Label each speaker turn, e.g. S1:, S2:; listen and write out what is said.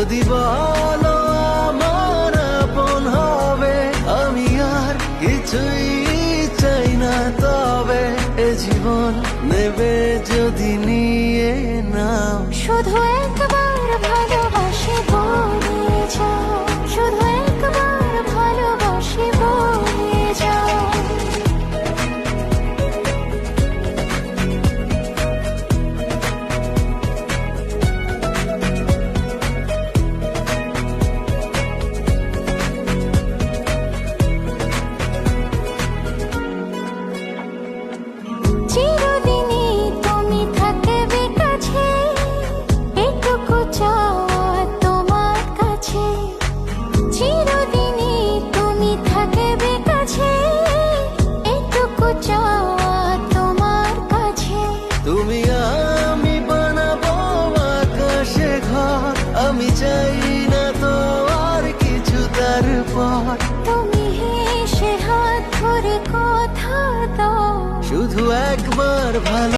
S1: যদি বলো আমার আপন হবে, আমি আর কিছুই চাই না। তবে এ জীবন নেবে যদি নিয়ে নাও,
S2: শুধু একবার ভালোবাসি বলে যাও, শুধু একবার ভালোবাসি বলে যাও। চিরদিনই তুমি থাকবে কাছে, এটুকু চাওয়া তোমার কাছে। চিরদিনই তুমি থাকবে কাছে, এটুকু চাওয়া তোমার কাছে।
S1: তুমি আমি বানাবো আকাশে ঘর, আমি চাই না তো আর কিছু তারপর।
S2: তুমি হেসে হাত ধরে কথা দাও,
S1: শুধু একবার ভালো